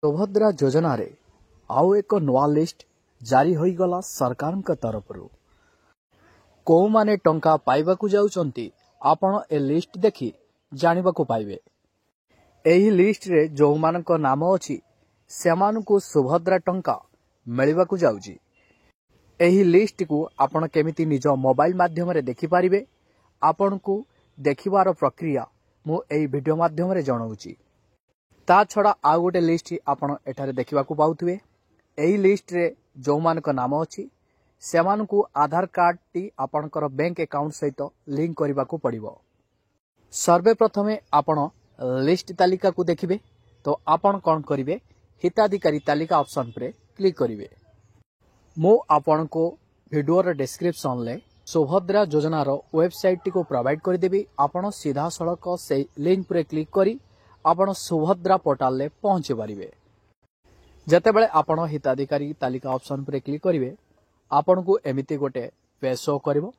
सुभद्रा योजना रे आउ एक नुआ लिस्ट जारी होईगला सरकार तरफ को माने टंका पाइबाकू जाउचंती आपण ए लिस्ट देखि जानिबाकू पाइबे। एही लिस्ट रे जो मानक नाम अछि सेमानकू सुभद्रा टंका मिलिबाकू जाउची। एही लिस्ट को आपण केमिति निज मोबाइल माध्यम रे देखि पारिबे आपण को देखिबार प्रक्रिया मु एही वीडियो माध्यम रे जणाउची। ता छड़ा आ गोटे लिस्ट आपण एठारे देखिबाकू पाउथुवे। एही लिस्ट रे जो मानक नाम अछि सेमानकू आधार कार्ड टी आपणकर बैंक अकाउंट सहित लिंक करबाकू पड़िबो। सर्वे प्रथमे आपण लिस्ट तालिका को देखिबे तो आपण कोन करिवे हिताधिकारी तालिका ऑप्शन पर क्लिक करिवे। मो आपण को वीडियो रे डिस्क्रिप्शन ले सुभद्रा योजना रो वेबसाइट को प्रोवाइड कर देबी। आपण सीधा सड़क से लिंक पर क्लिक करी आपण सुभद्रा पोर्टल ले पहुंचे पारिबे। जते बेले आपण हिताधिकारी तालिका ऑप्शन पर क्लिक करिवे आपण को एमिति गोटे पेज शो करिवो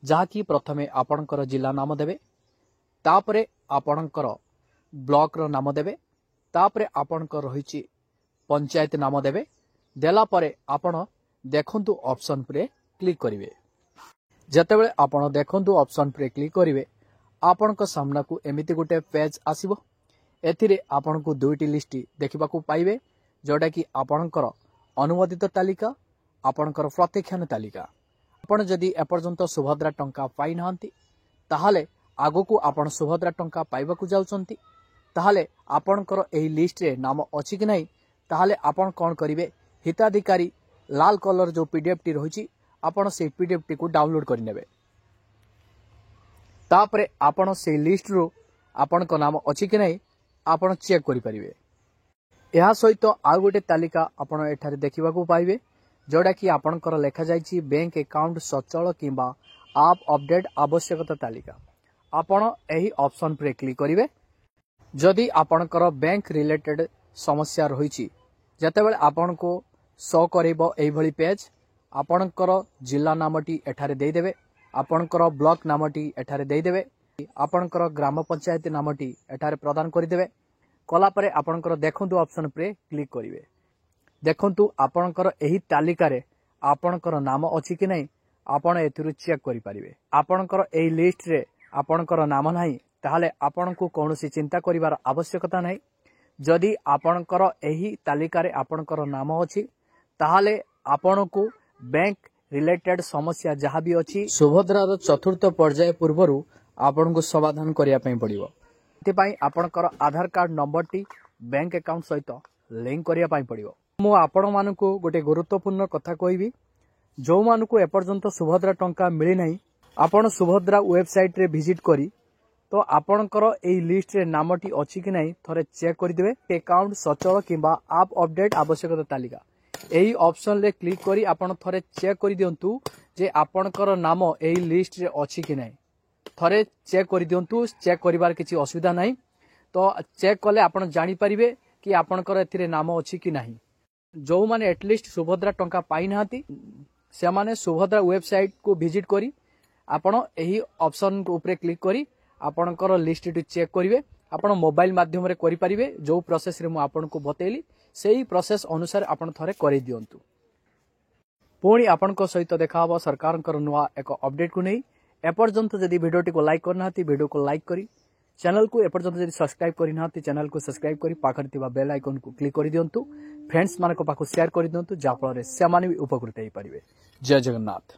जहा कि प्रथमे आपणकर जिला नाम देबे तापरे आपणकर ब्लॉक रो नाम देबे तापरे आपणकर रहिछि पंचायत नाम देबे देला परे आपण देखंतु ऑप्शन पर क्लिक करिवे। जते बेले आपण देखंतु ऑप्शन पर क्लिक करिवे आपणक सामना को एमिति गोटे पेज आसीबो। एथिरे आपण को दुईटी लिस्ट देखिबाकू पाइबे जोटा कि आपणकर अनुमोदित तालिका आपणकर प्रत्यक्षान तालिका। आपण जदि एपर्यंत सुभद्रा टंका पाई नाहंती ताहाले आगो को आपण सुभद्रा टंका पाइबाकू जाउचंती ताहाले आपणकर एही लिस्ट रे नाम अछि कि नै ताहाले आपण कोन करिवे हिताधिकारी लाल कलर जो पीडीएफ टी रहिछि आपण से पीडीएफ टी को डाउनलोड करि नेबे। तापरे आपण से लिस्ट रो आपण को नाम अछि कि नै आपण चेक करि परिवे। एहा सहित आ गोटे तालिका आपण एठारे देखिबाकू पाइबे जोड़ा कि आपणकर लेखा जाइछि बैंक अकाउंट सचल किंबा आप अपडेट आवश्यकता तालिका। आपण एही ऑप्शन पर क्लिक करिवे। जदि आपणकर बैंक रिलेटेड समस्या रहिछि जतेबेले आपण को शो करबो एही भली पेज आपणकर जिला नामटी एठारे देई देबे आपणकर ब्लॉक नामटी एठारे देई देबे आपणकर ग्राम पंचायत नामटी एठारे प्रदान करि देबे। कला परे आपणकर देखंतु ऑप्शन पर क्लिक करिवे। देखंतु आपणकर एही तालिका रे आपणकर नाम अछि कि नै आपण एथिरु चेक करि परिबे। आपणकर एही लिस्ट रे आपणकर नाम नाही ताहाले आपणको कोनोसी चिंता करिवार आवश्यकता नाही। जदि आपणकर एही तालिका रे आपणकर नाम अछि ताहाले आपणको बैंक रिलेटेड समस्या जहा भी अछि सुभद्रा रो चतुर्थ पर्याय पूर्वरु आपणको समाधान करिया पई पड़िबो। एति पई आपणकर आधार कार्ड नंबर टी बैंक अकाउंट सहित लिंक करिया पई पड़िबो। मु आपण मानकु गोटे गुरुत्वपूर्ण कथा कहबी जो मानकु एपर्यंत सुभद्रा टंका मिली नाही आपण सुभद्रा वेबसाइट रे विजिट करी तो आपणकर एही लिस्ट रे नामटी अछि कि नाही थरे चेक करि देबे। अकाउंट सचल किंबा आप अपडेट आवश्यकता तालिका एही ऑप्शन ले क्लिक करी आपण थरे चेक करि दियंतु जे आपणकर नाम एही लिस्ट रे अछि कि नाही। थरे चेक करि दियंतु। चेक करिवार किछि असुविधा नाही तो चेक कले आपण जानि परिबे कि आपणकर एथिरे नाम अछि कि नाही। जो माने एटलिस्ट सुभद्रा टंका पाई नाहंती से माने सुभद्रा वेबसाइट को विजिट करी आपण एही ऑप्शन ऊपर क्लिक करी आपणकर लिस्ट टी चेक करिवे। आपण मोबाइल माध्यम रे करि परिबे। जो प्रोसेस रे मु आपण को बतेली सेही प्रोसेस अनुसार आपण थरे करि दियंतु। पुणी आपण को सहित देखाबो सरकारकर नुआ एक अपडेट को नै। एपर्यंत जदि वीडियो टी को लाइक करनाहंती वीडियो को लाइक करी चैनल को एपर्यंत जदि सब्सक्राइब करि नाहंती चैनल को सब्सक्राइब करी पाखर थिबा बेल आइकन को क्लिक करि दियंतु। फ्रेंड्स मानको पाखो शेयर करि दियंतु जा फल रे से माने भी उपकृत हेई परिबे। जय जगन्नाथ।